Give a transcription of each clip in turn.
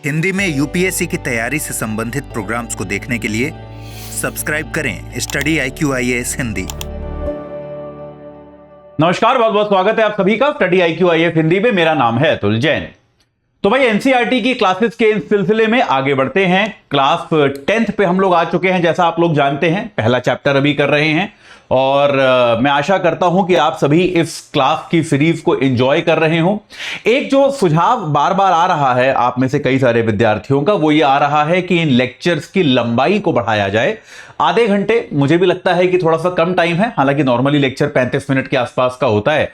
हिंदी में यूपीएससी की तैयारी से संबंधित प्रोग्राम्स को देखने के लिए सब्सक्राइब करें स्टडी IQ-IAS हिंदी। नमस्कार, बहुत बहुत स्वागत है आप सभी का स्टडी IQ-IAS हिंदी में। मेरा नाम है अतुल जैन। तो भाई एनसीईआरटी की क्लासेस के इस सिलसिले में आगे बढ़ते हैं। क्लास 10th पे हम लोग आ चुके हैं, जैसा आप लोग जानते हैं। पहला चैप्टर अभी कर रहे हैं और मैं आशा करता हूं कि आप सभी इस क्लास की सीरीज को एंजॉय कर रहे हो। एक जो सुझाव बार बार आ रहा है आप में से कई सारे विद्यार्थियों का, वो ये आ रहा है कि इन लेक्चर्स की लंबाई को बढ़ाया जाए। आधे घंटे मुझे भी लगता है कि थोड़ा सा कम टाइम है, हालांकि नॉर्मली लेक्चर 35 मिनट के आसपास का होता है,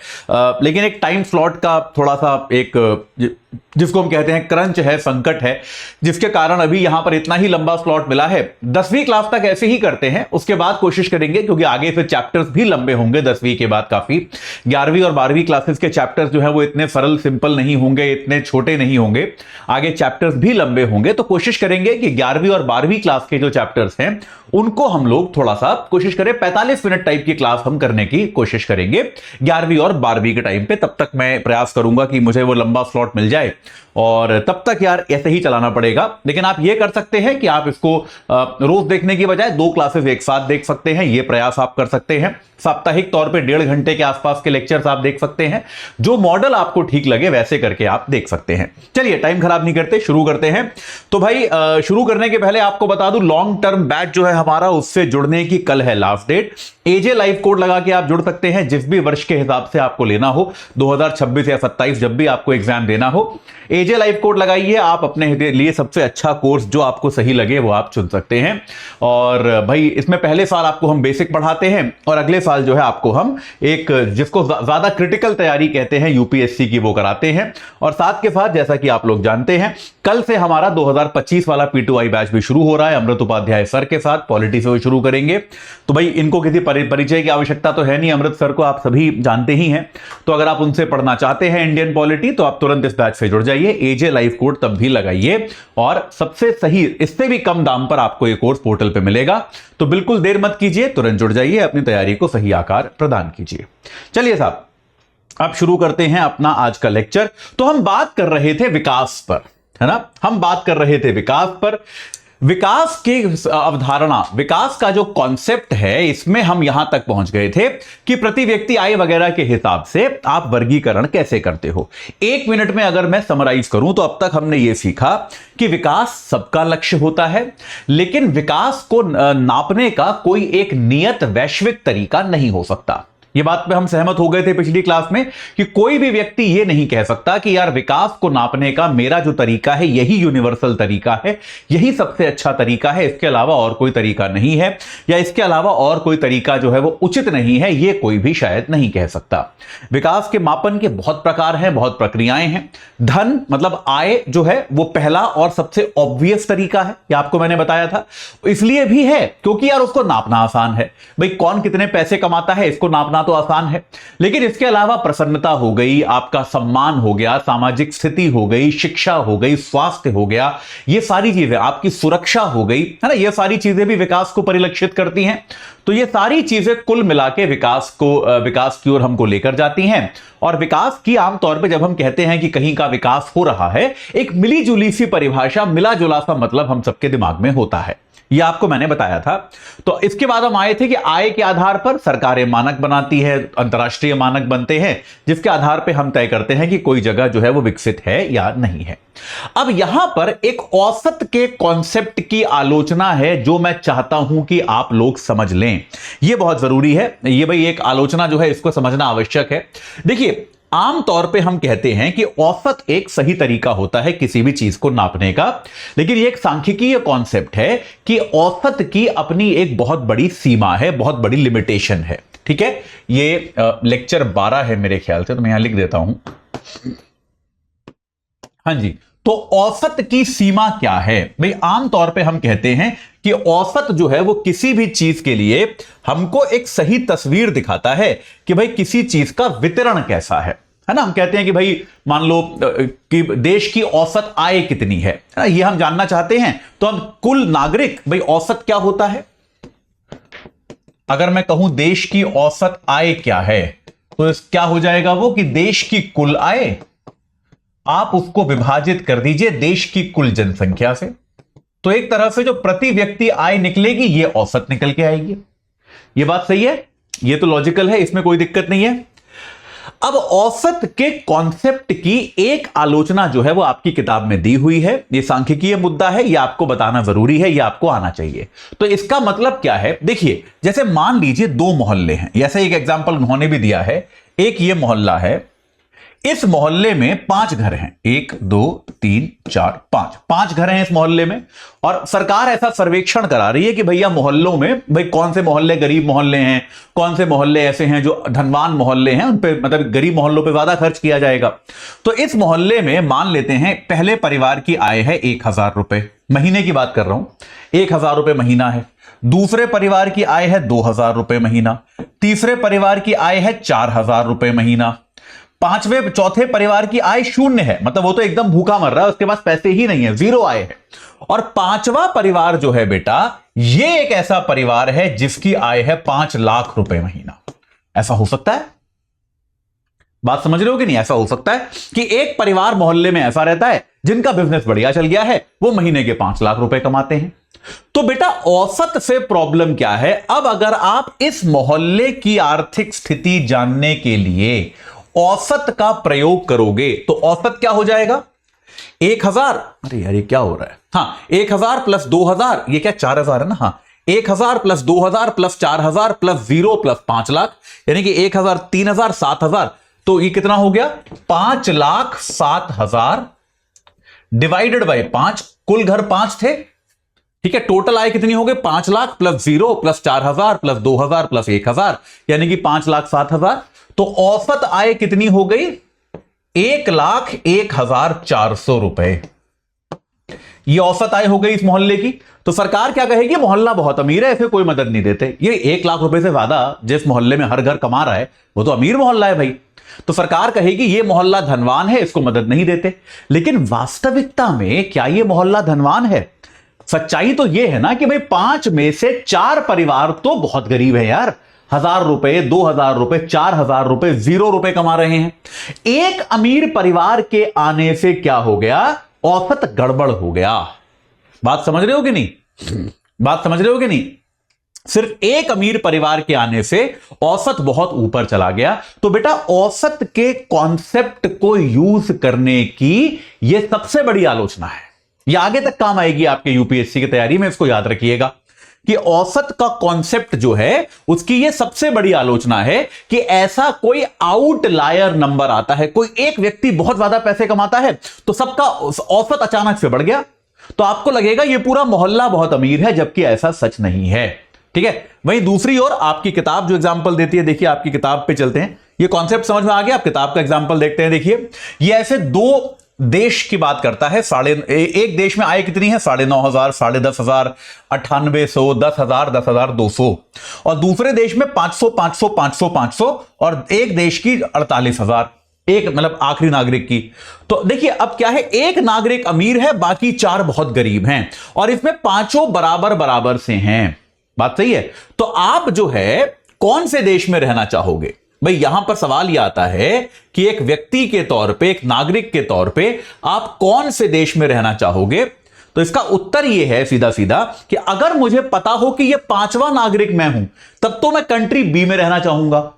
लेकिन एक टाइम स्लॉट का थोड़ा सा एक जिसको हम कहते हैं क्रंच है, संकट है, जिसके कारण अभी यहां पर इतना ही लंबा स्लॉट मिला है। 10वीं क्लास तक ऐसे ही करते हैं, उसके बाद कोशिश करेंगे, क्योंकि आगे फिर चैप्टर्स भी लंबे होंगे 10वीं के बाद काफी। 11वीं और 12वीं क्लासेस के चैप्टर्स जो है वो इतने सरल सिंपल नहीं होंगे, इतने छोटे नहीं होंगे, आगे चैप्टर्स भी लंबे होंगे। तो कोशिश करेंगे कि 11वीं और 12वीं क्लास के जो चैप्टर्स हैं उनको हम लोग थोड़ा सा कोशिश करें 45 मिनट टाइप की क्लास हम करने की कोशिश करेंगे 11वीं और 12वीं के टाइम पे। तब तक मैं प्रयास करूंगा कि मुझे वो लंबा स्लॉट मिल जाए, और तब तक यार ऐसे ही चलाना पड़ेगा। लेकिन आप ये कर सकते हैं कि आप इसको रोज देखने की बजाय 2 क्लासेस एक साथ देख सकते हैं, ये प्रयास आप कर सकते हैं। साप्ताहिक तौर पे 1.5 घंटे के आसपास के लेक्चर्स आप देख सकते हैं। जो मॉडल आपको ठीक लगे वैसे करके आप देख सकते हैं। चलिए टाइम खराब नहीं करते, शुरू करते हैं। तो भाई शुरू करने के पहले आपको बता दूं, लॉन्ग टर्म बैच जो है हमारा, उससे जुड़ने की कल है लास्ट डेट। एजे लाइव कोड लगा के आप जुड़ सकते हैं, जिस भी वर्ष के हिसाब से आपको लेना हो, 2026 या 27 जब भी आपको एग्जाम देना हो, एजे लाइव कोड लगाइए। आप अपने लिए सबसे अच्छा कोर्स जो आपको सही लगे वो आप चुन सकते हैं। और भाई इसमें पहले साल आपको हम बेसिक पढ़ाते हैं, और अगले साल जो है आपको हम एक जिसको ज्यादा क्रिटिकल तैयारी कहते हैं यूपीएससी की, वो कराते हैं। और साथ के साथ जैसा कि आप लोग जानते हैं, कल से हमारा 2025 वाला P2I बैच भी शुरू हो रहा है अमृत उपाध्याय सर के साथ। पॉलिटी से वो शुरू करेंगे। तो भाई इनको किसी परिचय की आवश्यकता तो है नहीं, अमृत सर को आप सभी जानते ही हैं। तो अगर आप उनसे पढ़ना चाहते हैं इंडियन पॉलिटी, तो आप तुरंत इस बैच से जुड़ जाइए। एजे लाइव कोड तब भी लगाइए, और सबसे सही, इससे भी कम दाम पर आपको ये कोर्स पोर्टल पे मिलेगा। तो बिल्कुल देर मत कीजिए, तुरंत जुड़ जाइए, अपनी तैयारी को सही आकार प्रदान कीजिए। चलिए साहब, अब शुरू करते हैं अपना आज का लेक्चर। तो हम बात कर रहे थे विकास पर, है ना। हम बात कर रहे थे विकास पर। विकास की अवधारणा, विकास का जो कॉन्सेप्ट है, इसमें हम यहां तक पहुंच गए थे कि प्रति व्यक्ति आय वगैरह के हिसाब से आप वर्गीकरण कैसे करते हो। 1 मिनट में अगर मैं समराइज करूं तो अब तक हमने यह सीखा कि विकास सबका लक्ष्य होता है, लेकिन विकास को नापने का कोई एक नियत वैश्विक तरीका नहीं हो सकता। ये बात पे हम सहमत हो गए थे पिछली क्लास में कि कोई भी व्यक्ति ये नहीं कह सकता कि यार विकास को नापने का मेरा जो तरीका है यही यूनिवर्सल तरीका है, यही सबसे अच्छा तरीका है, इसके अलावा और कोई तरीका नहीं है, या इसके अलावा और कोई तरीका जो है वो उचित नहीं है, ये कोई भी शायद नहीं कह सकता। विकास के मापन के बहुत प्रकार हैं, बहुत प्रक्रियाएं हैं। धन मतलब आय जो है वो पहला और सबसे ऑब्वियस तरीका है, ये आपको मैंने बताया था। इसलिए भी है क्योंकि यार उसको नापना आसान है। भाई कौन कितने पैसे कमाता है इसको नापना तो आसान है, लेकिन इसके अलावा प्रसन्नता हो गई, आपका सम्मान हो गया, सामाजिक स्थिति हो गई, शिक्षा हो गई, स्वास्थ्य हो गया, ये सारी चीजें, आपकी सुरक्षा हो गई, है ना, ये सारी चीजें भी विकास को परिलक्षित करती हैं। तो ये सारी चीजें कुल मिला के विकास की ओर हमको लेकर जाती हैं। और विकास की आमतौर पे जब हम कहते हैं कि कहीं का विकास हो रहा है, एक मिली जुली सी परिभाषा, मिला जुला सा मतलब हम सबके दिमाग में होता है। यह आपको मैंने बताया था। तो इसके बाद हम आए थे कि आय के आधार पर सरकारें मानक बनाती है, अंतर्राष्ट्रीय मानक बनते हैं, जिसके आधार पर हम तय करते हैं कि कोई जगह जो है वो विकसित है या नहीं है। अब यहां पर एक औसत के कॉन्सेप्ट की आलोचना है जो मैं चाहता हूं कि आप लोग समझ लें। यह बहुत जरूरी है। ये भाई एक आलोचना जो है इसको समझना आवश्यक है। देखिए, आमतौर पे हम कहते हैं कि औसत एक सही तरीका होता है किसी भी चीज को नापने का, लेकिन ये एक सांख्यिकीय कॉन्सेप्ट है कि औसत की अपनी एक बहुत बड़ी सीमा है, बहुत बड़ी लिमिटेशन है। ठीक है, ये लेक्चर 12 है मेरे ख्याल से, तो मैं यहां लिख देता हूं। हां जी, तो औसत की सीमा क्या है भाई? आमतौर पे हम कहते हैं कि औसत जो है वो किसी भी चीज के लिए हमको एक सही तस्वीर दिखाता है कि भाई किसी चीज का वितरण कैसा है ना। हम कहते हैं कि भाई मान लो कि देश की औसत आय कितनी है ना, ये हम जानना चाहते हैं। तो हम कुल नागरिक, भाई औसत क्या होता है? अगर मैं कहूं देश की औसत आय क्या है, तो क्या हो जाएगा वो कि देश की कुल आय आप उसको विभाजित कर दीजिए देश की कुल जनसंख्या से, तो एक तरह से जो प्रति व्यक्ति आय निकलेगी ये औसत निकल के आएगी। ये बात सही है, ये तो लॉजिकल है, इसमें कोई दिक्कत नहीं है। अब औसत के कॉन्सेप्ट की एक आलोचना जो है वो आपकी किताब में दी हुई है। ये सांख्यिकीय मुद्दा है, ये आपको बताना जरूरी है, ये आपको आना चाहिए। तो इसका मतलब क्या है, देखिए जैसे मान लीजिए दो मोहल्ले हैं, जैसे एक एग्जांपल उन्होंने भी दिया है। एक ये मोहल्ला है, इस मोहल्ले में 5 घर हैं, 1 2 3 4 5 घर हैं इस मोहल्ले में। और सरकार ऐसा सर्वेक्षण करा रही है कि भैया मोहल्लों में भाई कौन से मोहल्ले गरीब मोहल्ले हैं, कौन से मोहल्ले ऐसे हैं जो धनवान मोहल्ले हैं, उन पे मतलब गरीब मोहल्लों पे ज्यादा खर्च किया जाएगा। तो इस मोहल्ले में मान लेते हैं पहले परिवार की आय है 1000 रुपए, महीने की बात कर रहा हूं, 1000 रुपए महीना है। दूसरे परिवार की आय है 2000 रुपए महीना। तीसरे परिवार की आय है 4000 रुपए महीना। चौथे परिवार की आय 0 है, मतलब वो तो एकदम भूखा मर रहा है, उसके पास पैसे ही नहीं है, 0 आय है। और 5वां परिवार जो है बेटा, ये एक ऐसा परिवार है जिसकी आय है 5 लाख रुपए महीना। ऐसा हो सकता है? बात समझ रहे हो कि नहीं? ऐसा हो सकता है कि एक परिवार मोहल्ले में ऐसा रहता है जिनका बिजनेस बढ़िया चल गया है, वो महीने के 5 लाख रुपए कमाते हैं। तो बेटा औसत से प्रॉब्लम क्या है? अब अगर आप इस मोहल्ले की आर्थिक स्थिति जानने के लिए औसत का प्रयोग करोगे तो औसत क्या हो जाएगा? 1000, अरे यार ये क्या हो रहा है, हाँ 1000 प्लस 2000, ये क्या 4000 है ना, हाँ 1000 plus 2000 plus 4000 plus 0 plus 5 lakh, यानी कि 1000 3000 7000, तो ये कितना हो गया? 5,07,000 डिवाइडेड बाय 5, कुल घर 5 थे, ठीक है। टोटल आय कितनी हो गई? 5 lakh plus 0 plus 4000 plus 2000 plus 1000, यानी कि 5,07,000। तो औसत आय कितनी हो गई? 1,01,400 रुपए। ये औसत आय हो गई इस मोहल्ले की। तो सरकार क्या कहेगी? मोहल्ला बहुत अमीर है, ऐसे कोई मदद नहीं देते। ये 1 लाख रुपए से ज्यादा जिस मोहल्ले में हर घर कमा रहा है वो तो अमीर मोहल्ला है भाई। तो सरकार कहेगी ये मोहल्ला धनवान है, इसको मदद नहीं देते। लेकिन वास्तविकता में क्या ये मोहल्ला धनवान है? सच्चाई तो ये है ना कि भाई 5 में से 4 परिवार तो बहुत गरीब है यार, 1000 रुपए, 2000 रुपए, 4000 रुपए, 0 रुपए कमा रहे हैं। एक अमीर परिवार के आने से क्या हो गया? औसत गड़बड़ हो गया। बात समझ रहे हो कि नहीं? बात समझ रहे हो कि नहीं? सिर्फ एक अमीर परिवार के आने से औसत बहुत ऊपर चला गया। तो बेटा औसत के कॉन्सेप्ट को यूज करने की यह सबसे बड़ी आलोचना है। यह आगे तक काम आएगी आपके यूपीएससी की तैयारी में, इसको याद रखिएगा कि औसत का कॉन्सेप्ट जो है उसकी यह सबसे बड़ी आलोचना है कि ऐसा कोई आउटलायर नंबर आता है, कोई एक व्यक्ति बहुत ज्यादा पैसे कमाता है तो सबका औसत अचानक से बढ़ गया, तो आपको लगेगा यह पूरा मोहल्ला बहुत अमीर है, जबकि ऐसा सच नहीं है। ठीक है। वहीं दूसरी ओर आपकी किताब जो एग्जाम्पल देती है, देखिए आपकी किताब पे चलते हैं, ये कॉन्सेप्ट समझ में आ गया। आप किताब का एग्जाम्पल देखते हैं। देखिए ये ऐसे 2 देश की बात करता है। एक देश में आय कितनी है? 9,500, 10,500, 9800, 10,000, 10,200, और दूसरे देश में 500, 500, 500, 500, और एक देश की 48,000, एक मतलब आखिरी नागरिक की। तो देखिए अब क्या है, एक नागरिक अमीर है, बाकी 4 बहुत गरीब हैं, और इसमें 5 बराबर बराबर से हैं। बात सही है? तो आप जो है कौन से देश में रहना चाहोगे? भाई यहां पर सवाल यह आता है कि एक व्यक्ति के तौर पे, एक नागरिक के तौर पे आप कौन से देश में रहना चाहोगे? तो इसका उत्तर यह है सीधा सीधा कि अगर मुझे पता हो कि यह 5वां नागरिक मैं हूं, तब तो मैं कंट्री बी में रहना चाहूंगा,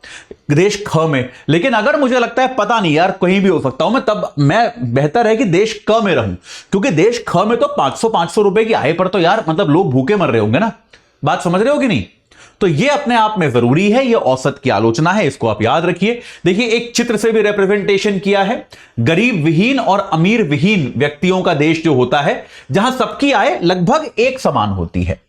देश ख में। लेकिन अगर मुझे लगता है पता नहीं यार कहीं भी हो सकता हूं मैं, तब मैं बेहतर है कि देश क में रहूं, क्योंकि देश ख में तो 500 रुपए की आय पर तो यार मतलब लोग भूखे मर रहे होंगे ना। बात समझ रहे हो कि नहीं? तो यह अपने आप में जरूरी है, यह औसत की आलोचना है, इसको आप याद रखिए। देखिए एक चित्र से भी रिप्रेजेंटेशन किया है। गरीब विहीन और अमीर विहीन व्यक्तियों का देश जो होता है, जहां सबकी आय लगभग एक समान होती है।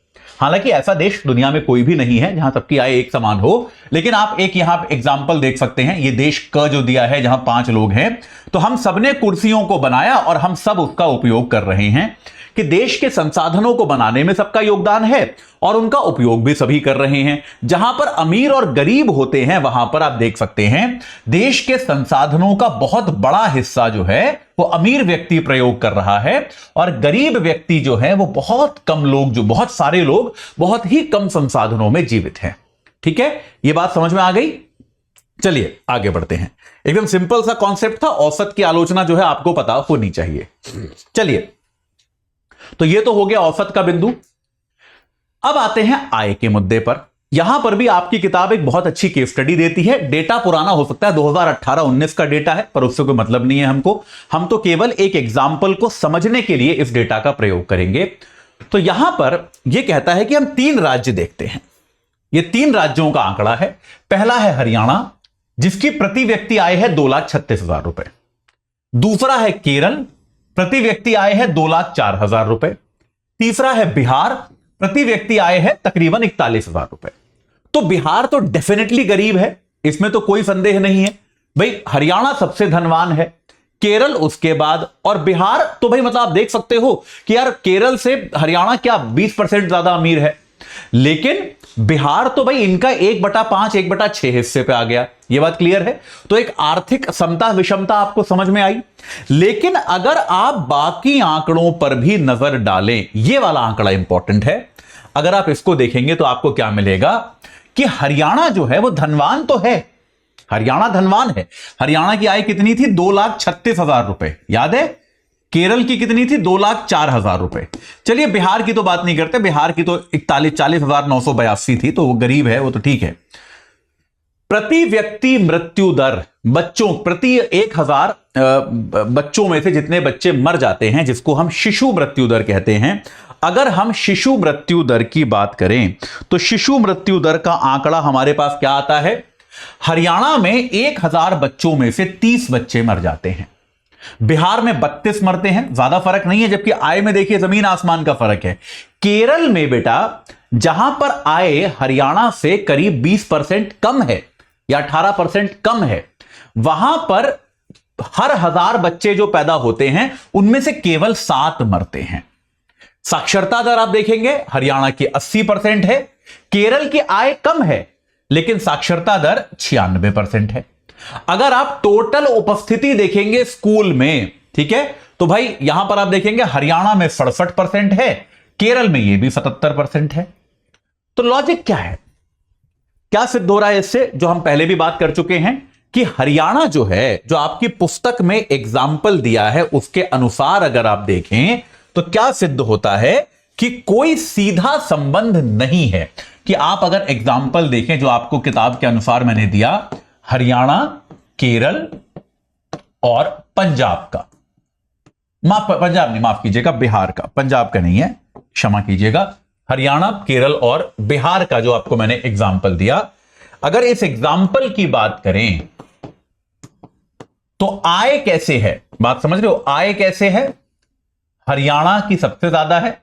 हालांकि ऐसा देश दुनिया में कोई भी नहीं है जहां सबकी आय एक समान हो, लेकिन आप एक यहां एग्जाम्पल देख सकते हैं। ये देश क जो दिया है, जहां 5 लोग हैं, तो हम सबने कुर्सियों को बनाया और हम सब उसका उपयोग कर रहे हैं कि देश के संसाधनों को बनाने में सबका योगदान है और उनका उपयोग भी सभी कर रहे हैं। जहां पर अमीर और गरीब होते हैं, वहां पर आप देख सकते हैं देश के संसाधनों का बहुत बड़ा हिस्सा जो है वो अमीर व्यक्ति प्रयोग कर रहा है, और गरीब व्यक्ति जो है वो बहुत कम लोग, जो बहुत सारे लोग बहुत ही कम संसाधनों में जीवित हैं। ठीक है, यह बात समझ में आ गई? चलिए आगे बढ़ते हैं। एकदम सिंपल सा कॉन्सेप्ट था, औसत की आलोचना जो है आपको पता होनी चाहिए। चलिए, तो ये तो हो गया औसत का बिंदु। अब आते हैं आय के मुद्दे पर। यहां पर भी आपकी किताब एक बहुत अच्छी केस स्टडी देती है। डेटा पुराना हो सकता है, 2018-19 का डेटा है, पर उससे कोई मतलब नहीं है हमको। हम तो केवल एक एग्जाम्पल को समझने के लिए इस डेटा का प्रयोग करेंगे। तो यहां पर यह कहता है कि हम 3 राज्य देखते हैं। ये 3 राज्यों का आंकड़ा है। पहला है हरियाणा, जिसकी प्रति व्यक्ति आय है 2,36,000 रुपए। दूसरा है केरल, प्रति व्यक्ति आय है 2,04,000 रुपए। तीसरा है बिहार, प्रति व्यक्ति आय है तकरीबन 41,000 रुपए। तो बिहार तो डेफिनेटली गरीब है, इसमें तो कोई संदेह नहीं है। भाई हरियाणा सबसे धनवान है, केरल उसके बाद, और बिहार तो भाई मतलब आप देख सकते हो कि यार केरल से हरियाणा क्या 20% ज्यादा अमीर है, लेकिन बिहार तो भाई इनका 1/5 1/6 हिस्से पे आ गया। ये बात क्लियर है। तो एक आर्थिक समता विषमता आपको समझ में आई। लेकिन अगर आप बाकी आंकड़ों पर भी नजर डालें, ये वाला आंकड़ा इंपॉर्टेंट है, अगर आप इसको देखेंगे तो आपको क्या मिलेगा कि हरियाणा जो है वो धनवान तो है, हरियाणा धनवान है। हरियाणा की आय कितनी थी? 2,36,000 रुपए, याद है। केरल की कितनी थी? 2,04,000 रुपए। चलिए बिहार की तो बात नहीं करते, बिहार की तो 40,982 थी, तो वो गरीब है, वो तो ठीक है। प्रति व्यक्ति मृत्यु दर, बच्चों प्रति 1,000 बच्चों में से जितने बच्चे मर जाते हैं, जिसको हम शिशु मृत्यु दर कहते हैं, अगर हम शिशु मृत्यु दर की बात करें तो शिशु मृत्यु दर का आंकड़ा हमारे पास क्या आता है? हरियाणा में 1,000 बच्चों में से 30 बच्चे मर जाते हैं, बिहार में 32 मरते हैं, ज्यादा फर्क नहीं है। जबकि आय में देखिए जमीन आसमान का फर्क है। केरल में बेटा जहां पर आय हरियाणा से करीब 20% कम है या 18% कम है, वहां पर हर 1,000 बच्चे जो पैदा होते हैं उनमें से केवल 7 मरते हैं। साक्षरता दर आप देखेंगे हरियाणा की 80% है, केरल की आय कम है लेकिन साक्षरता दर 96% है। अगर आप टोटल उपस्थिति देखेंगे स्कूल में, ठीक है, तो भाई यहां पर आप देखेंगे हरियाणा में 67% है, केरल में यह भी 77% है। तो लॉजिक क्या है? क्या सिद्ध हो रहा है इससे? जो हम पहले भी बात कर चुके हैं कि हरियाणा जो है, जो आपकी पुस्तक में एग्जाम्पल दिया है उसके अनुसार अगर आप देखें तो क्या सिद्ध होता है कि कोई सीधा संबंध नहीं है। कि आप अगर एग्जाम्पल देखें जो आपको किताब के अनुसार मैंने दिया, हरियाणा, केरल और पंजाब का, पंजाब नहीं, माफ कीजिएगा, बिहार का, पंजाब का नहीं है, क्षमा कीजिएगा, हरियाणा, केरल और बिहार का जो आपको मैंने एग्जाम्पल दिया, अगर इस एग्जाम्पल की बात करें तो आय कैसे है? बात समझ रहे हो? आय कैसे है? हरियाणा की सबसे ज्यादा है,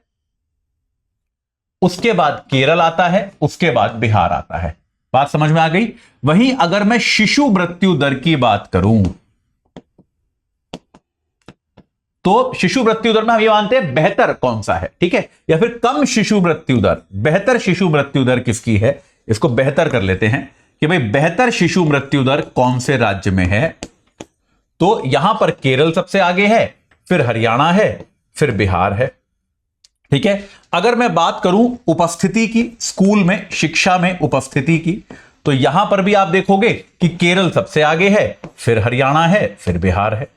उसके बाद केरल आता है, उसके बाद बिहार आता है। बात समझ में आ गई? वहीं अगर मैं शिशु मृत्यु दर की बात करूं तो शिशु मृत्यु दर में हम ये मानते हैं बेहतर कौन सा है, ठीक है, या फिर कम शिशु मृत्यु दर। बेहतर शिशु मृत्यु दर किसकी है? इसको बेहतर कर लेते हैं कि भाई बेहतर शिशु मृत्यु दर कौन से राज्य में है। तो यहां पर केरल सबसे आगे है, फिर हरियाणा है, फिर बिहार है, ठीक है। अगर मैं बात करूं उपस्थिति की, स्कूल में शिक्षा में उपस्थिति की, तो यहां पर भी आप देखोगे कि केरल सबसे आगे है, फिर हरियाणा है, फिर बिहार है।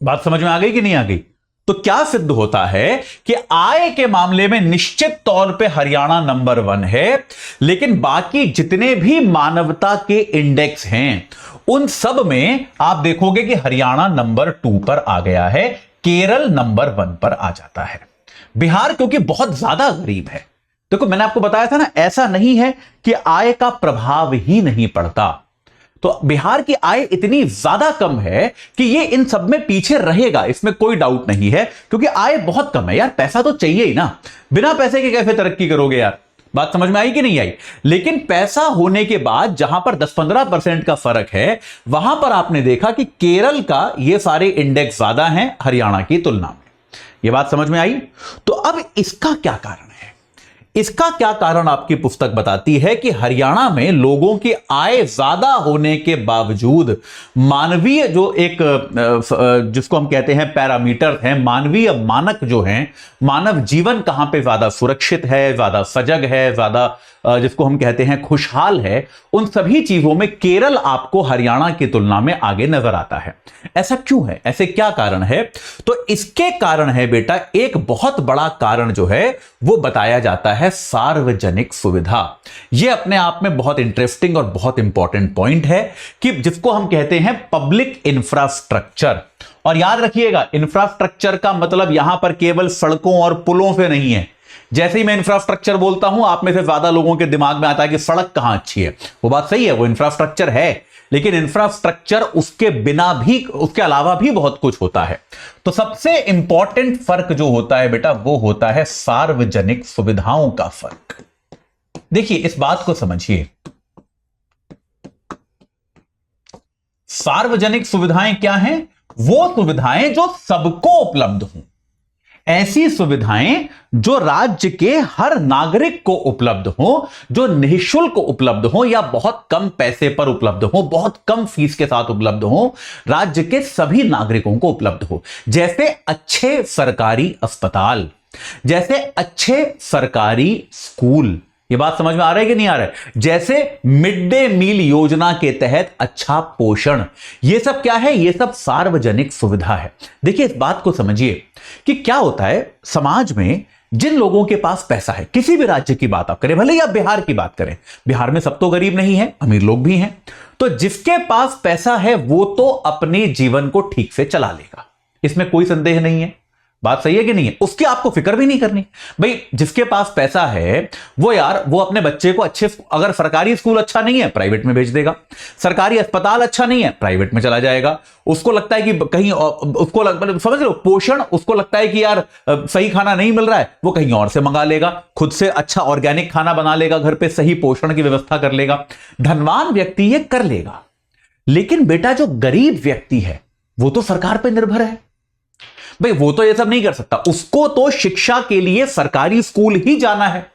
बात समझ में आ गई कि नहीं आ गई? तो क्या सिद्ध होता है कि आय के मामले में निश्चित तौर पे हरियाणा नंबर 1 है, लेकिन बाकी जितने भी मानवता के इंडेक्स हैं उन सब में आप देखोगे कि हरियाणा नंबर 2 पर आ गया है, केरल नंबर 1 पर आ जाता है। बिहार क्योंकि बहुत ज्यादा गरीब है। देखो मैंने आपको बताया था ना, ऐसा नहीं है कि आय का प्रभाव ही नहीं पड़ता। तो बिहार की आय इतनी ज्यादा कम है कि ये इन सब में पीछे रहेगा, इसमें कोई डाउट नहीं है, क्योंकि आय बहुत कम है। यार पैसा तो चाहिए ही ना, बिना पैसे के कैसे तरक्की करोगे यार? बात समझ में आई कि नहीं आई? लेकिन पैसा होने के बाद जहां पर 10-15% का फर्क है, वहां पर आपने देखा कि केरल का ये सारे इंडेक्स ज्यादा हैं हरियाणा की तुलना में। यह बात समझ में आई? तो अब इसका क्या कारण है? इसका क्या कारण आपकी पुस्तक बताती है कि हरियाणा में लोगों की आय ज्यादा होने के बावजूद मानवीय जो एक जिसको हम कहते हैं पैरामीटर हैं, मानवीय मानक जो हैं, मानव जीवन कहां पे ज्यादा सुरक्षित है, ज्यादा सजग है, ज्यादा जिसको हम कहते हैं खुशहाल है, उन सभी चीजों में केरल आपको हरियाणा की तुलना में आगे नजर आता है। ऐसा क्यों है? ऐसे क्या कारण है? तो इसके कारण है बेटा, एक बहुत बड़ा कारण जो है वो बताया जाता है सार्वजनिक सुविधा। यह अपने आप में बहुत इंटरेस्टिंग और बहुत इंपॉर्टेंट पॉइंट है कि जिसको हम कहते हैं पब्लिक इंफ्रास्ट्रक्चर। और याद रखिएगा, इंफ्रास्ट्रक्चर का मतलब यहां पर केवल सड़कों और पुलों से नहीं है। जैसे ही मैं इंफ्रास्ट्रक्चर बोलता हूं, आप में से ज्यादा लोगों के दिमाग में आता है कि सड़क कहां अच्छी है। वो बात सही है, वो इंफ्रास्ट्रक्चर है, लेकिन इंफ्रास्ट्रक्चर उसके बिना भी, उसके अलावा भी बहुत कुछ होता है। तो सबसे इंपॉर्टेंट फर्क जो होता है बेटा, वो होता है सार्वजनिक सुविधाओं का फर्क। देखिए, इस बात को समझिए, सार्वजनिक सुविधाएं क्या हैं? वो सुविधाएं जो सबको उपलब्ध हों, ऐसी सुविधाएं जो राज्य के हर नागरिक को उपलब्ध हो, जो निःशुल्क उपलब्ध हो या बहुत कम पैसे पर उपलब्ध हो, बहुत कम फीस के साथ उपलब्ध हो, राज्य के सभी नागरिकों को उपलब्ध हो। जैसे अच्छे सरकारी अस्पताल, जैसे अच्छे सरकारी स्कूल। ये बात समझ में आ रहा है कि नहीं आ रहा है? जैसे मिड डे मील योजना के तहत अच्छा पोषण, ये सब क्या है? ये सब सार्वजनिक सुविधा है। देखिए, इस बात को समझिए कि क्या होता है समाज में, जिन लोगों के पास पैसा है, किसी भी राज्य की बात आप करें, भले ही आप बिहार की बात करें, बिहार में सब तो गरीब नहीं है, अमीर लोग भी हैं। तो जिसके पास पैसा है वो तो अपने जीवन को ठीक से चला लेगा, इसमें कोई संदेह नहीं है। बात सही है कि नहीं है? उसकी आपको फिक्र भी नहीं करनी। भाई, जिसके पास पैसा है वो अपने बच्चे को अच्छे, अगर सरकारी स्कूल अच्छा नहीं है प्राइवेट में भेज देगा, सरकारी अस्पताल अच्छा नहीं है प्राइवेट में चला जाएगा। उसको लगता है कि कहीं उसको समझ लो, पोषण उसको लगता है कि यार सही खाना नहीं मिल रहा है, वो कहीं और से मंगा लेगा, खुद से अच्छा ऑर्गेनिक खाना बना लेगा, घर पे सही पोषण की व्यवस्था कर लेगा। धनवान व्यक्ति ये कर लेगा। लेकिन बेटा, जो गरीब व्यक्ति है वो तो सरकार पर निर्भर है। भाई, वो तो ये सब नहीं कर सकता। उसको तो शिक्षा के लिए सरकारी स्कूल ही जाना है,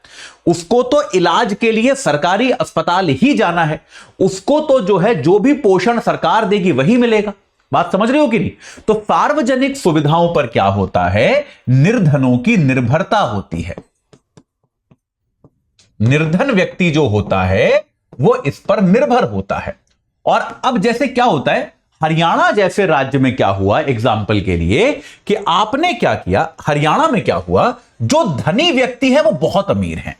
उसको तो इलाज के लिए सरकारी अस्पताल ही जाना है, उसको तो जो है जो भी पोषण सरकार देगी वही मिलेगा। बात समझ रहे हो कि नहीं? तो सार्वजनिक सुविधाओं पर क्या होता है? निर्धनों की निर्भरता होती है। निर्धन व्यक्ति जो होता है वो इस पर निर्भर होता है। और अब जैसे क्या होता है, हरियाणा जैसे राज्य में क्या हुआ, एग्जाम्पल के लिए, कि आपने क्या किया, हरियाणा में क्या हुआ, जो धनी व्यक्ति है वो बहुत अमीर है।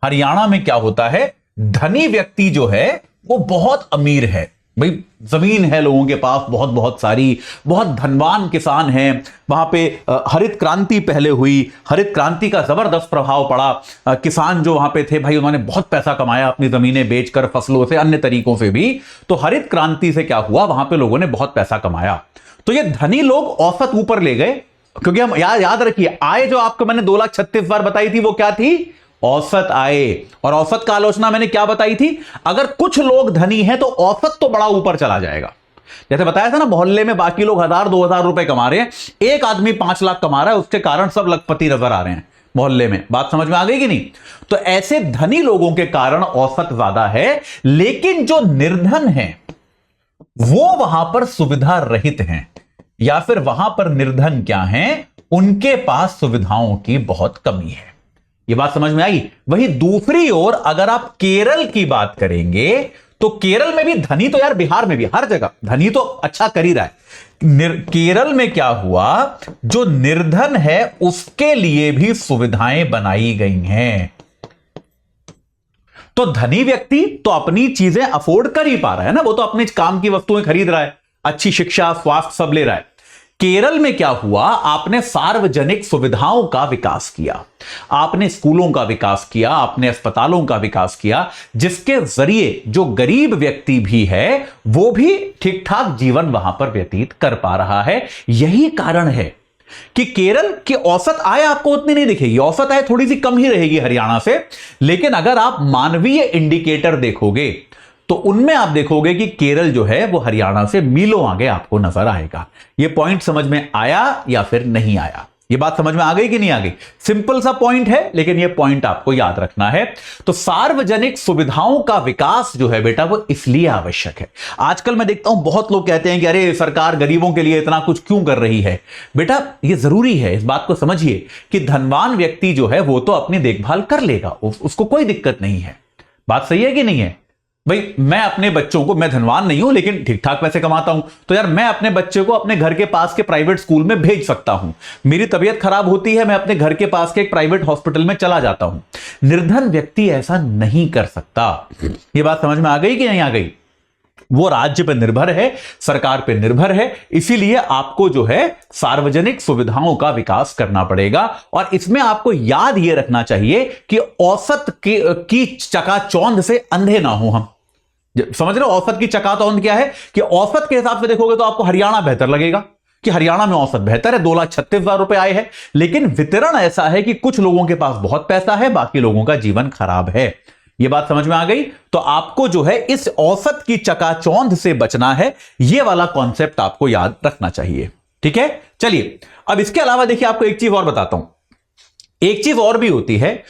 हरियाणा में क्या होता है, धनी व्यक्ति जो है वो बहुत अमीर है। भाई, जमीन है लोगों के पास बहुत बहुत सारी, बहुत धनवान किसान हैं वहां पे। हरित क्रांति पहले हुई, हरित क्रांति का जबरदस्त प्रभाव पड़ा। किसान जो वहां पे थे भाई, उन्होंने बहुत पैसा कमाया अपनी जमीनें बेचकर, फसलों से, अन्य तरीकों से भी। तो हरित क्रांति से क्या हुआ, वहां पे लोगों ने बहुत पैसा कमाया। तो ये धनी लोग औसत ऊपर ले गए, क्योंकि हम याद रखिए, आय जो आपको मैंने 2,36,000 बताई थी वो क्या थी? औसत आय। और औसत का आलोचना मैंने क्या बताई थी? अगर कुछ लोग धनी हैं तो औसत तो बड़ा ऊपर चला जाएगा। जैसे बताया था ना, मोहल्ले में बाकी लोग 1,000-2,000 रुपए कमा रहे हैं, एक आदमी 5 लाख कमा रहा है, उसके कारण सब लखपति नजर आ रहे हैं मोहल्ले में। बात समझ में आ गई कि नहीं? तो ऐसे धनी लोगों के कारण औसत ज्यादा है, लेकिन जो निर्धन है वो वहां पर सुविधा रहित हैं, या फिर वहां पर निर्धन क्या हैं, उनके पास सुविधाओं की बहुत कमी है। ये बात समझ में आई? वही दूसरी ओर अगर आप केरल की बात करेंगे तो केरल में भी धनी, तो यार बिहार में भी हर जगह धनी तो अच्छा कर ही रहा है। केरल में क्या हुआ, जो निर्धन है उसके लिए भी सुविधाएं बनाई गई हैं। तो धनी व्यक्ति तो अपनी चीजें अफोर्ड कर ही पा रहा है ना, वो तो अपने काम की वस्तुएं खरीद रहा है, अच्छी शिक्षा, स्वास्थ्य सब ले रहा है। केरल में क्या हुआ, आपने सार्वजनिक सुविधाओं का विकास किया, आपने स्कूलों का विकास किया, आपने अस्पतालों का विकास किया, जिसके जरिए जो गरीब व्यक्ति भी है वो भी ठीक ठाक जीवन वहां पर व्यतीत कर पा रहा है। यही कारण है कि केरल की औसत आय आपको उतनी नहीं दिखेगी, औसत आय थोड़ी सी कम ही रहेगी हरियाणा से। लेकिन अगर आप मानवीय इंडिकेटर देखोगे तो उनमें आप देखोगे कि केरल जो है वो हरियाणा से मीलों आगे आपको नजर आएगा। यह पॉइंट समझ में आया या फिर नहीं आया? ये बात समझ में आ गई कि नहीं आ गई? सिंपल सा पॉइंट है, लेकिन ये पॉइंट आपको याद रखना है। तो सार्वजनिक सुविधाओं का विकास जो है बेटा वो इसलिए आवश्यक है। आजकल मैं देखता हूं बहुत लोग कहते हैं कि अरे सरकार गरीबों के लिए इतना कुछ क्यों कर रही है। बेटा ये जरूरी है, इस बात को समझिए कि धनवान व्यक्ति जो है वो तो अपनी देखभाल कर लेगा, उसको कोई दिक्कत नहीं है। बात सही है कि नहीं है? भाई मैं अपने बच्चों को, मैं धनवान नहीं हूं लेकिन ठीक ठाक पैसे कमाता हूं, तो यार मैं अपने बच्चे को अपने घर के पास के प्राइवेट स्कूल में भेज सकता हूं। मेरी तबीयत खराब होती है, मैं अपने घर के पास के एक प्राइवेट हॉस्पिटल में चला जाता हूं। निर्धन व्यक्ति ऐसा नहीं कर सकता। यह बात समझ में आ गई कि नहीं आ गई? वो राज्य पर निर्भर है, सरकार पर निर्भर है, इसीलिए आपको जो है सार्वजनिक सुविधाओं का विकास करना पड़ेगा। और इसमें आपको याद यह रखना चाहिए कि औसत की चकाचौंध से अंधे ना हो हम। समझ रहे हो औसत की चकाचौंध क्या है? कि औसत के हिसाब से देखोगे तो आपको हरियाणा बेहतर लगेगा कि हरियाणा में औसत बेहतर है, 2,36,000 रुपए आए हैं, लेकिन वितरण ऐसा है कि कुछ लोगों के पास बहुत पैसा है, बाकी लोगों का जीवन खराब है। यह बात समझ में आ गई? तो आपको जो है इस औसत की चकाचौंध से बचना है, यह वाला कॉन्सेप्ट आपको याद रखना चाहिए। ठीक है, चलिए अब इसके अलावा देखिए आपको एक चीज और बताता हूं। एक चीज और भी होती है,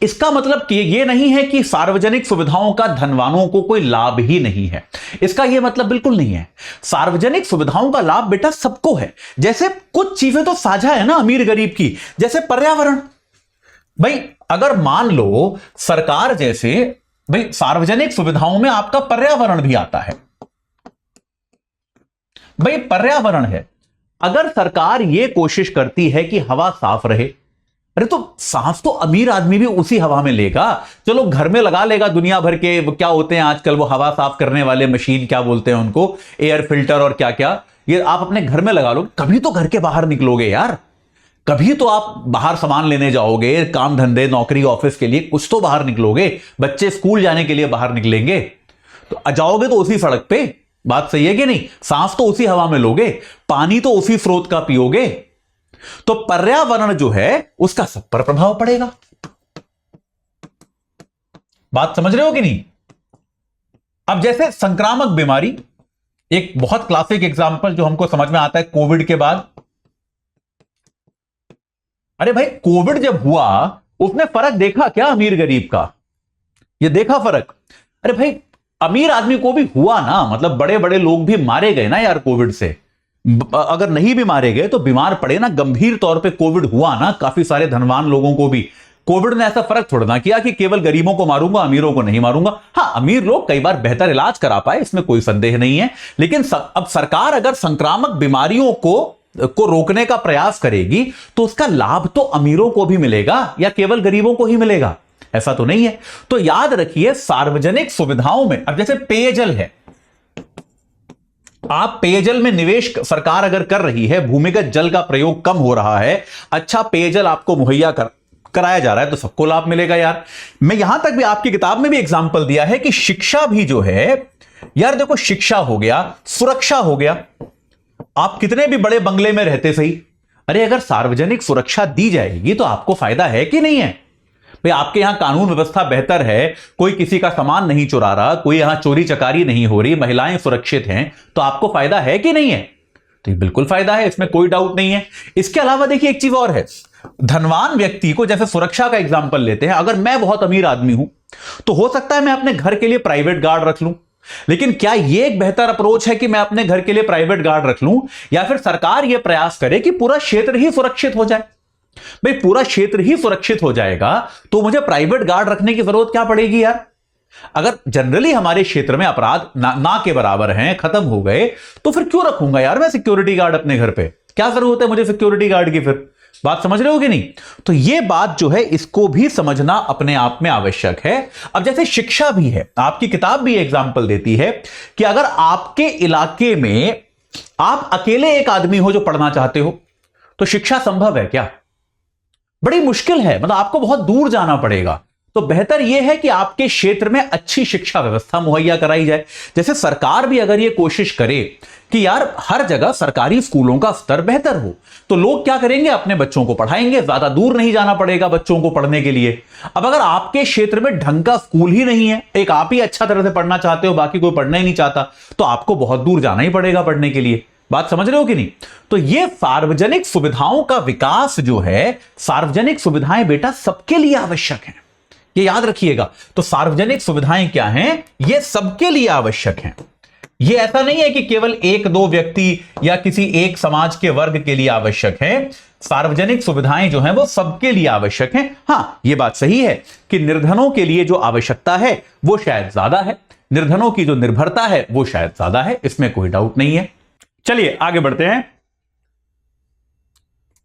इसका मतलब कि यह नहीं है कि सार्वजनिक सुविधाओं का धनवानों को कोई लाभ ही नहीं है, इसका यह मतलब बिल्कुल नहीं है। सार्वजनिक सुविधाओं का लाभ बेटा सबको है। जैसे कुछ चीजें तो साझा है ना अमीर गरीब की, जैसे पर्यावरण। भाई अगर मान लो सरकार जैसे, भाई सार्वजनिक सुविधाओं में आपका पर्यावरण भी आता है। भाई पर्यावरण है, अगर सरकार यह कोशिश करती है कि हवा साफ रहे, अरे तो सांस तो अमीर आदमी भी उसी हवा में लेगा। चलो घर में लगा लेगा दुनिया भर के वो क्या होते हैं आजकल, वो हवा साफ करने वाले मशीन, क्या बोलते हैं उनको, एयर फिल्टर और क्या क्या, ये आप अपने घर में लगा लो। कभी तो घर के बाहर निकलोगे यार, कभी तो आप बाहर सामान लेने जाओगे, काम धंधे नौकरी ऑफिस के लिए कुछ तो बाहर निकलोगे, बच्चे स्कूल जाने के लिए बाहर निकलेंगे, तो जाओगे तो उसी सड़क पे। बात सही है कि नहीं? सांस तो उसी हवा में लोगे, पानी तो उसी स्रोत का पियोगे, तो पर्यावरण जो है उसका सब पर प्रभाव पड़ेगा। बात समझ रहे हो कि नहीं? अब जैसे संक्रामक बीमारी, एक बहुत क्लासिक एग्जांपल जो हमको समझ में आता है कोविड के बाद। अरे भाई कोविड जब हुआ उसने फर्क देखा क्या अमीर गरीब का? ये देखा फर्क? अरे भाई अमीर आदमी को भी हुआ ना, मतलब बड़े बड़े लोग भी मारे गए ना यार कोविड से। अगर नहीं भी मारे गए तो बीमार पड़े ना, गंभीर तौर पे कोविड हुआ ना, काफी सारे धनवान लोगों को भी। कोविड ने ऐसा फर्क थोड़ा ना किया कि केवल गरीबों को मारूंगा अमीरों को नहीं मारूंगा। हां अमीर लोग कई बार बेहतर इलाज करा पाए, इसमें कोई संदेह नहीं है, लेकिन अब सरकार अगर संक्रामक बीमारियों को रोकने का प्रयास करेगी तो उसका लाभ तो अमीरों को भी मिलेगा या केवल गरीबों को ही मिलेगा? ऐसा तो नहीं है। तो याद रखिए सार्वजनिक सुविधाओं में, अब जैसे पेयजल है, आप पेयजल में निवेश सरकार अगर कर रही है, भूमिगत जल का प्रयोग कम हो रहा है, अच्छा पेयजल आपको मुहैया कराया जा रहा है, तो सबको लाभ मिलेगा यार। मैं यहां तक भी आपकी किताब में भी एग्जांपल दिया है कि शिक्षा भी जो है यार, देखो शिक्षा हो गया, सुरक्षा हो गया। आप कितने भी बड़े बंगले में रहते सही, अरे अगर सार्वजनिक सुरक्षा दी जाएगी तो आपको फायदा है कि नहीं है? भाई आपके यहां कानून व्यवस्था बेहतर है, कोई किसी का सामान नहीं चुरा रहा, कोई यहां चोरी चकारी नहीं हो रही, महिलाएं सुरक्षित हैं, तो आपको फायदा है कि नहीं है? तो बिल्कुल फायदा है, इसमें कोई डाउट नहीं है। इसके अलावा देखिए एक चीज और है, धनवान व्यक्ति को, जैसे सुरक्षा का एग्जांपल लेते हैं, अगर मैं बहुत अमीर आदमी हूं तो हो सकता है मैं अपने घर के लिए प्राइवेट गार्ड रख लूं, लेकिन क्या यह एक बेहतर अप्रोच है कि मैं अपने घर के लिए प्राइवेट गार्ड रख लूं, या फिर सरकार यह प्रयास करे कि पूरा क्षेत्र ही सुरक्षित हो जाए? भाई पूरा क्षेत्र ही सुरक्षित हो जाएगा तो मुझे प्राइवेट गार्ड रखने की जरूरत क्या पड़ेगी यार? अगर जनरली हमारे क्षेत्र में अपराध ना के बराबर हैं, खत्म हो गए, तो फिर क्यों रखूंगा यार मैं सिक्योरिटी गार्ड अपने घर पे? क्या जरूरत है मुझे सिक्योरिटी गार्ड की? फिर बात समझ रहे हो कि नहीं? तो यह बात जो है इसको भी समझना अपने आप में आवश्यक है। अब जैसे शिक्षा भी है, आपकी किताब भी एग्जांपल देती है कि अगर आपके इलाके में आप अकेले एक आदमी हो जो पढ़ना चाहते हो, तो शिक्षा संभव है क्या? बड़ी मुश्किल है, मतलब आपको बहुत दूर जाना पड़ेगा। तो बेहतर यह है कि आपके क्षेत्र में अच्छी शिक्षा व्यवस्था मुहैया कराई जाए। जैसे सरकार भी अगर यह कोशिश करे कि यार हर जगह सरकारी स्कूलों का स्तर बेहतर हो, तो लोग क्या करेंगे, अपने बच्चों को पढ़ाएंगे, ज्यादा दूर नहीं जाना पड़ेगा बच्चों को पढ़ने के लिए। अब अगर आपके क्षेत्र में ढंग का स्कूल ही नहीं है, एक आप ही अच्छा तरह से पढ़ना चाहते हो, बाकी कोई पढ़ना ही नहीं चाहता, तो आपको बहुत दूर जाना ही पड़ेगा पढ़ने के लिए। बात समझ रहे हो कि नहीं? तो ये सार्वजनिक सुविधाओं का विकास जो है, सार्वजनिक सुविधाएं बेटा सबके लिए आवश्यक हैं, ये याद रखिएगा। तो सार्वजनिक सुविधाएं क्या हैं? ये सबके लिए आवश्यक हैं। ये ऐसा नहीं है कि केवल एक दो व्यक्ति या किसी एक समाज के वर्ग के लिए आवश्यक है। सार्वजनिक सुविधाएं जो हैं वो सबके लिए आवश्यक हैं। हां, यह बात सही है कि निर्धनों के लिए जो आवश्यकता है वो शायद ज्यादा है, निर्धनों की जो निर्भरता है वो शायद ज्यादा है, इसमें कोई डाउट नहीं है। चलिए आगे बढ़ते हैं।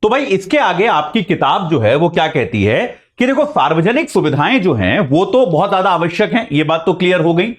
तो भाई इसके आगे आपकी किताब जो है वो क्या कहती है कि देखो सार्वजनिक सुविधाएं जो हैं वो तो बहुत ज्यादा आवश्यक हैं, ये बात तो क्लियर हो गई।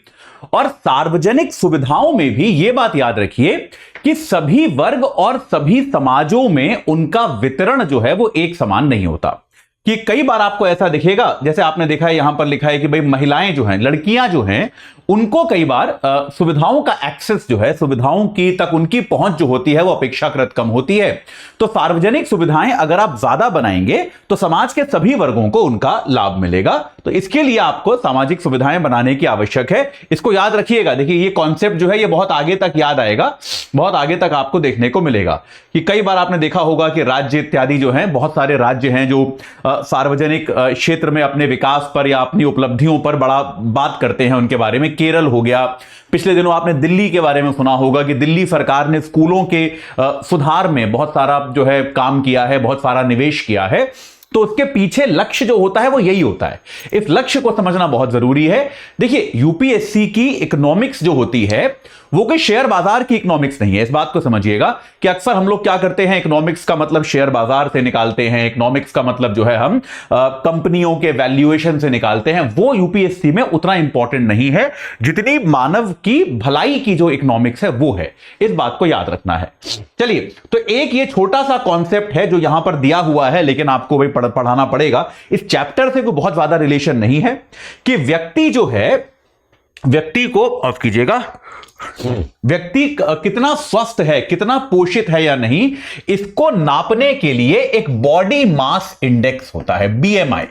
और सार्वजनिक सुविधाओं में भी यह बात याद रखिए कि सभी वर्ग और सभी समाजों में उनका वितरण जो है वो एक समान नहीं होता। कि कई बार आपको ऐसा दिखेगा, जैसे आपने देखा है यहां पर लिखा है कि भाई महिलाएं जो हैं, लड़कियां जो हैं, उनको कई बार सुविधाओं का एक्सेस जो है, सुविधाओं की तक उनकी पहुंच जो होती है वो अपेक्षाकृत कम होती है। तो सार्वजनिक सुविधाएं अगर आप ज्यादा बनाएंगे तो समाज के सभी वर्गों को उनका लाभ मिलेगा। तो इसके लिए आपको सामाजिक सुविधाएं बनाने की आवश्यक है, इसको याद रखिएगा। देखिए ये कॉन्सेप्ट जो है ये बहुत आगे तक याद आएगा, बहुत आगे तक आपको देखने को मिलेगा। कि कई बार आपने देखा होगा कि राज्य इत्यादि जो हैं, बहुत सारे राज्य हैं जो सार्वजनिक क्षेत्र में अपने विकास पर या अपनी उपलब्धियों पर बड़ा बात करते हैं उनके बारे में। केरल हो गया, पिछले दिनों आपने दिल्ली के बारे में सुना होगा कि दिल्ली सरकार ने स्कूलों के सुधार में बहुत सारा जो है काम किया है, बहुत सारा निवेश किया है। तो उसके पीछे लक्ष्य जो होता है वो यही होता है, इस लक्ष्य को समझना बहुत जरूरी है। देखिए यूपीएससी की इकोनॉमिक्स जो होती है वो कोई शेयर बाजार की इकोनॉमिक्स नहीं है, इस बात को समझिएगा। कि अक्सर हम लोग क्या करते हैं, इकोनॉमिक्स का मतलब शेयर बाजार से निकालते हैं, इकोनॉमिक्स का मतलब जो है हम कंपनियों के वैल्यूएशन से निकालते हैं। वो यूपीएससी में उतना इंपॉर्टेंट नहीं है जितनी मानव की भलाई की जो इकोनॉमिक्स है वो है, इस बात को याद रखना है। चलिए, तो एक ये छोटा सा कॉन्सेप्ट है जो यहां पर दिया हुआ है, लेकिन आपको भाई पढ़ाना पड़ेगा। इस चैप्टर से कोई बहुत ज्यादा रिलेशन नहीं है कि व्यक्ति जो है, व्यक्ति को माफ कीजिएगा, व्यक्ति कितना स्वस्थ है, कितना पोषित है या नहीं, इसको नापने के लिए एक बॉडी मास इंडेक्स होता है, बीएमआई।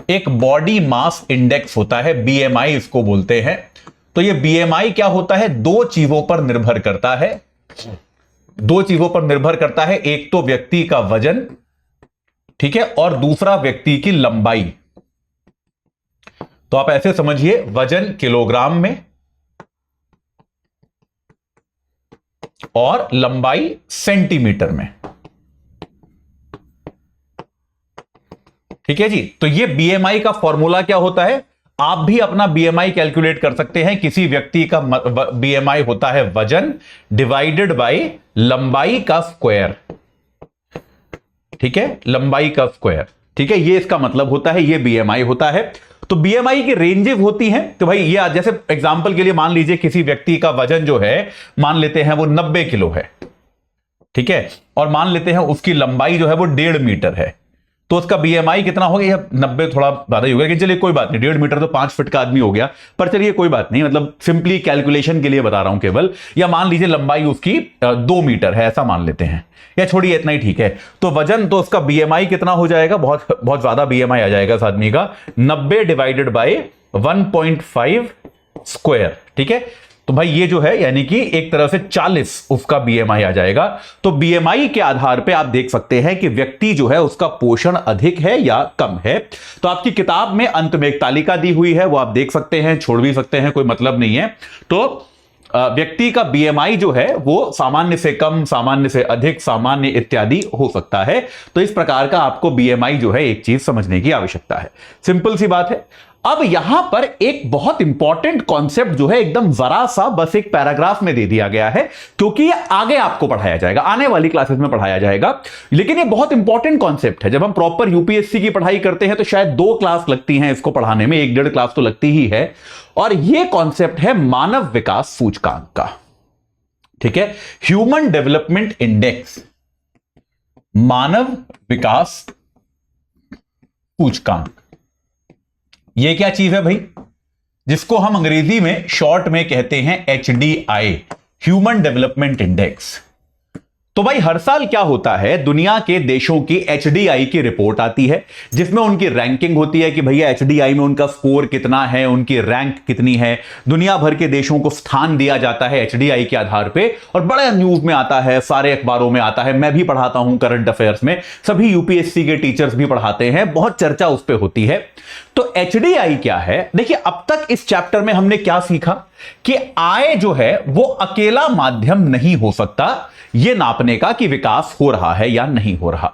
एक बॉडी मास इंडेक्स होता है, बीएमआई इसको बोलते हैं। तो ये बीएमआई क्या होता है, दो चीजों पर निर्भर करता है, दो चीजों पर निर्भर करता है। एक तो व्यक्ति का वजन, ठीक है, और दूसरा व्यक्ति की लंबाई। तो आप ऐसे समझिए, वजन किलोग्राम में और लंबाई सेंटीमीटर में, ठीक है जी। तो ये बीएमआई का फॉर्मूला क्या होता है, आप भी अपना बीएमआई कैलकुलेट कर सकते हैं। किसी व्यक्ति का बीएमआई होता है वजन डिवाइडेड बाय लंबाई का स्क्वायर, ठीक है, लंबाई का स्क्वायर, ठीक है, ये इसका मतलब होता है, ये बीएमआई होता है। तो बीएमआई की रेंजेस होती हैं। तो भाई ये जैसे एग्जांपल के लिए मान लीजिए किसी व्यक्ति का वजन जो है, मान लेते हैं वो 90 किलो है, ठीक है, और मान लेते हैं उसकी लंबाई जो है वो 1.5 मीटर है। तो उसका बीएमआई कितना हो गया, 90 थोड़ा ज्यादा ही हो गया, कि चलिए कोई बात नहीं, 1.5 मीटर तो 5 फीट का आदमी हो गया, पर चलिए कोई बात नहीं, मतलब सिंपली कैलकुलेशन के लिए बता रहा हूं केवल। या मान लीजिए लंबाई उसकी 2 मीटर है, ऐसा मान लेते हैं, या छोड़िए इतना ही ठीक है। तो वजन, तो उसका बीएमआई कितना हो जाएगा, बहुत बहुत ज्यादा बीएमआई आ जाएगा इस आदमी का, 90 डिवाइडेड बाय 1.5 स्क्वायर, ठीक है। तो भाई ये जो है यानी कि एक तरह से 40 उसका बीएमआई आ जाएगा। तो बीएमआई के आधार पे आप देख सकते हैं कि व्यक्ति जो है उसका पोषण अधिक है या कम है। तो आपकी किताब में अंत में एक तालिका दी हुई है, वो आप देख सकते हैं, छोड़ भी सकते हैं, कोई मतलब नहीं है। तो व्यक्ति का बीएमआई जो है वो सामान्य से कम, सामान्य से अधिक, सामान्य इत्यादि हो सकता है। तो इस प्रकार का आपको बीएमआई जो है एक चीज समझने की आवश्यकता है, सिंपल सी बात है। अब यहां पर एक बहुत इंपॉर्टेंट कॉन्सेप्ट जो है एकदम जरा सा बस एक पैराग्राफ में दे दिया गया है, क्योंकि ये आगे आपको पढ़ाया जाएगा, आने वाली क्लासेस में पढ़ाया जाएगा। लेकिन ये बहुत इंपॉर्टेंट कॉन्सेप्ट है। जब हम प्रॉपर यूपीएससी की पढ़ाई करते हैं तो शायद 2 क्लास लगती हैं इसको पढ़ाने में, 1-1.5 क्लास तो लगती ही है। और ये कॉन्सेप्ट है मानव विकास सूचकांक का, ठीक है, ह्यूमन डेवलपमेंट इंडेक्स, मानव विकास सूचकांक। ये क्या चीज है भाई, जिसको हम अंग्रेजी में शॉर्ट में कहते हैं HDI, ह्यूमन डेवलपमेंट इंडेक्स। तो भाई हर साल क्या होता है, दुनिया के देशों की एचडीआई की रिपोर्ट आती है जिसमें उनकी रैंकिंग होती है कि भैया एचडीआई में उनका स्कोर कितना है, उनकी रैंक कितनी है। दुनिया भर के देशों को स्थान दिया जाता है एचडीआई के आधार पे और बड़ा न्यूज में आता है, सारे अखबारों में आता है। मैं भी पढ़ाता हूं करंट अफेयर्स में, सभी यूपीएससी के टीचर्स भी पढ़ाते हैं, बहुत चर्चा उस पर होती है। तो एचडीआई क्या है? देखिए अब तक इस चैप्टर में हमने क्या सीखा कि आय जो है वो अकेला माध्यम नहीं हो सकता यह नापने का कि विकास हो रहा है या नहीं हो रहा।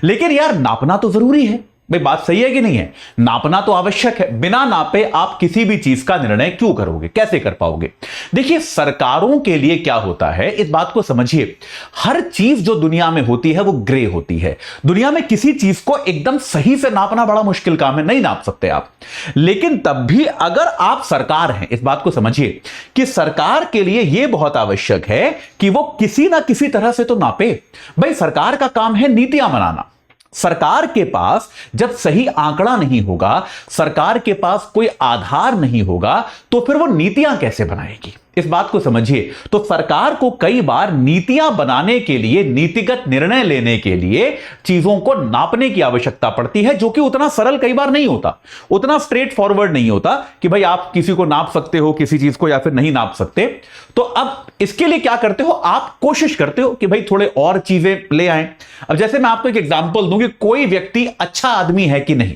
लेकिन यार नापना तो जरूरी है भाई, बात सही है कि नहीं है? नापना तो आवश्यक है, बिना नापे आप किसी भी चीज का निर्णय क्यों करोगे, कैसे कर पाओगे? देखिए सरकारों के लिए क्या होता है, इस बात को समझिए। हर चीज जो दुनिया में होती है वो ग्रे होती है। दुनिया में किसी चीज को एकदम सही से नापना बड़ा मुश्किल काम है, नहीं नाप सकते आप। लेकिन तब भी अगर आप सरकार हैं, इस बात को समझिए कि सरकार के लिए यह बहुत आवश्यक है कि वो किसी ना किसी तरह से तो नापे। भाई सरकार का काम है नीतियां बनाना। सरकार के पास जब सही आंकड़ा नहीं होगा, सरकार के पास कोई आधार नहीं होगा, तो फिर वो नीतियां कैसे बनाएगी? इस बात को समझिए। तो सरकार को कई बार नीतियां बनाने के लिए, नीतिगत निर्णय लेने के लिए चीजों को नापने की आवश्यकता पड़ती है, जो कि उतना सरल कई बार नहीं होता, उतना स्ट्रेट फॉरवर्ड नहीं होता कि भाई आप किसी को नाप सकते हो किसी चीज को या फिर नहीं नाप सकते। तो अब इसके लिए क्या करते हो, आप कोशिश करते हो कि भाई थोड़े और चीजें ले आए। अब जैसे मैं आपको एक एग्जांपल दूं कि कोई व्यक्ति अच्छा आदमी है कि नहीं,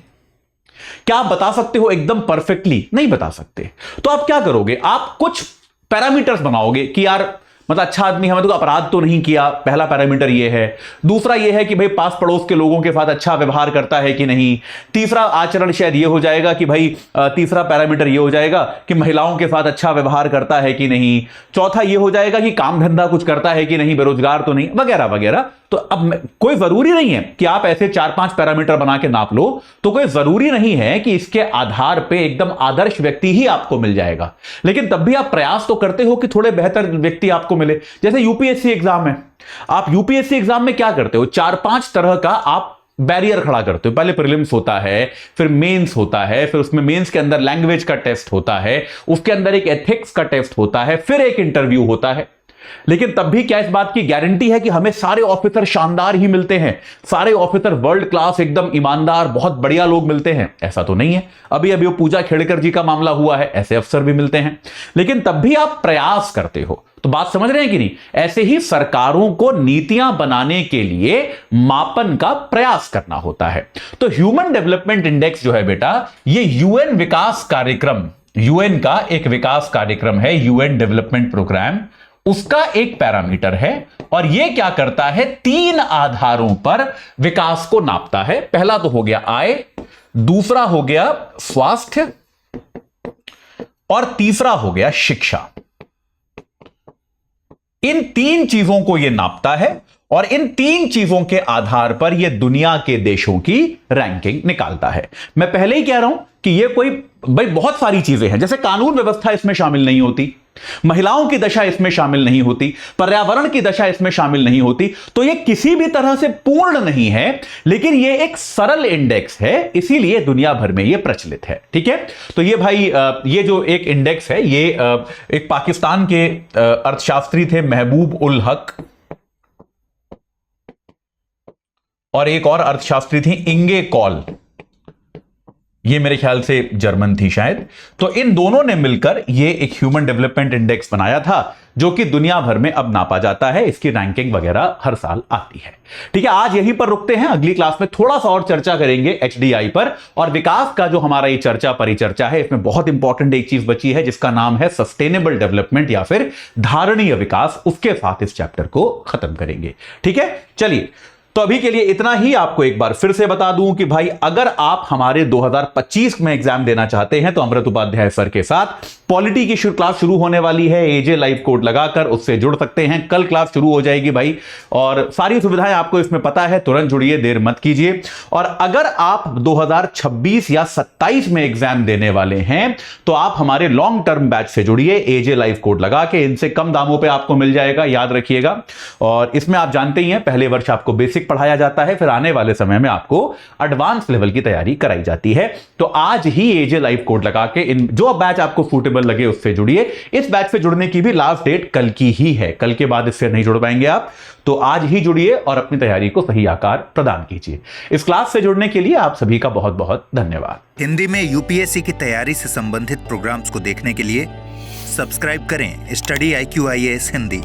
क्या आप बता सकते हो एकदम परफेक्टली? नहीं बता सकते। तो आप क्या करोगे, आप कुछ पैरामीटर्स बनाओगे कि यार मतलब अच्छा आदमी है, मतलब अपराध तो नहीं किया, पहला पैरामीटर ये है। दूसरा ये है कि भाई पास पड़ोस के लोगों के साथ अच्छा व्यवहार करता है कि नहीं। तीसरा आचरण शायद ये हो जाएगा कि भाई तीसरा पैरामीटर ये हो जाएगा कि महिलाओं के साथ अच्छा व्यवहार करता है कि नहीं। चौथा ये हो जाएगा कि काम धंधा कुछ करता है कि नहीं, बेरोजगार तो नहीं, वगैरह वगैरह। तो अब कोई जरूरी नहीं है कि आप ऐसे 4-5 पैरामीटर बना के नाप लो, तो कोई जरूरी नहीं है कि इसके आधार पे एकदम आदर्श व्यक्ति ही आपको मिल जाएगा। लेकिन तब भी आप प्रयास तो करते हो कि थोड़े बेहतर व्यक्ति आपको मिले। जैसे यूपीएससी एग्जाम है, आप यूपीएससी एग्जाम में क्या करते हो, 4-5 तरह का आप बैरियर खड़ा करते हो। पहले प्रीलिम्स होता है, फिर मेंस होता है, फिर उसमें मेंस के अंदर लैंग्वेज का टेस्ट होता है, उसके अंदर एक एथिक्स का टेस्ट होता है, फिर एक इंटरव्यू होता है। लेकिन तब भी क्या इस बात की गारंटी है कि हमें सारे ऑफिसर शानदार ही मिलते हैं, सारे ऑफिसर वर्ल्ड क्लास एकदम ईमानदार बहुत बढ़िया लोग मिलते हैं? ऐसा तो नहीं है। अभी अभी वो पूजा खेड़कर जी का मामला हुआ है, ऐसे अफसर भी मिलते हैं। लेकिन तब भी आप प्रयास करते हो। तो बात समझ रहे हैं कि नहीं? ऐसे ही सरकारों को नीतियां बनाने के लिए मापन का प्रयास करना होता है। तो ह्यूमन डेवलपमेंट इंडेक्स जो है बेटा, ये यूएन विकास कार्यक्रम, यूएन का एक विकास कार्यक्रम है, यूएन डेवलपमेंट प्रोग्राम, उसका एक पैरामीटर है। और यह क्या करता है, 3 आधारों पर विकास को नापता है। पहला तो हो गया आय, दूसरा हो गया स्वास्थ्य, और तीसरा हो गया शिक्षा। इन 3 चीजों को यह नापता है और इन 3 चीजों के आधार पर यह दुनिया के देशों की रैंकिंग निकालता है। मैं पहले ही कह रहा हूं कि यह कोई भाई बहुत सारी चीजें हैं, जैसे कानून व्यवस्था इसमें शामिल नहीं होती, महिलाओं की दशा इसमें शामिल नहीं होती, पर्यावरण की दशा इसमें शामिल नहीं होती। तो यह किसी भी तरह से पूर्ण नहीं है, लेकिन यह एक सरल इंडेक्स है, इसीलिए दुनिया भर में यह प्रचलित है। ठीक है, तो ये भाई ये जो एक इंडेक्स है, ये एक पाकिस्तान के अर्थशास्त्री थे महबूब उल हक, और एक और अर्थशास्त्री थी इंगे कॉल, ये मेरे ख्याल से जर्मन थी शायद। तो इन दोनों ने मिलकर ये एक ह्यूमन डेवलपमेंट इंडेक्स बनाया था, जो कि दुनिया भर में अब नापा जाता है। इसकी रैंकिंग वगैरह हर साल आती है। ठीक है, आज यहीं पर रुकते हैं, अगली क्लास में थोड़ा सा और चर्चा करेंगे एचडीआई पर। और विकास का जो हमारा ये चर्चा परिचर्चा है, इसमें बहुत इंपॉर्टेंट एक चीज बची है जिसका नाम है सस्टेनेबल डेवलपमेंट या फिर धारणीय विकास। उसके साथ इस चैप्टर को खत्म करेंगे। ठीक है, चलिए, तो अभी के लिए इतना ही। आपको एक बार फिर से बता दूं कि भाई अगर आप हमारे 2025 में एग्जाम देना चाहते हैं तो अमृत उपाध्याय सर के साथ पॉलिटी की क्लास शुरू होने वाली है। एजे लाइव कोड लगाकर उससे जुड़ सकते हैं। कल क्लास शुरू हो जाएगी भाई, और सारी सुविधाएं आपको इसमें पता है। तुरंत जुड़िए, देर मत कीजिए। और अगर आप 2026 या 27 में एग्जाम देने वाले हैं तो आप हमारे लॉन्ग टर्म बैच से जुड़िए। एजे लाइव कोड लगा के, इनसे कम दामों पर आपको मिल जाएगा, याद रखिएगा। और इसमें आप जानते ही हैं, पहले वर्ष आपको बेसिक बेसिक पढ़ाया जाता है, फिर आने वाले समय में आपको एडवांस लेवल की तैयारी कराई जाती है। तो आज ही एजे लाइव कोड लगा के इन जो बैच आपको सूटेबल लगे उससे जुड़िए। इस बैच से जुड़ने की भी लास्ट डेट कल की ही है, कल के बाद इससे नहीं जुड़ पाएंगे आप, तो आज ही जुड़िए और अपनी तैयारी को सही आकार प्रदान कीजिए। इस क्लास से जुड़ने के लिए आप सभी का बहुत बहुत धन्यवाद। हिंदी में यूपीएससी की तैयारी से संबंधित प्रोग्राम्स को देखने के लिए सब्सक्राइब करें स्टडी IQ IAS हिंदी।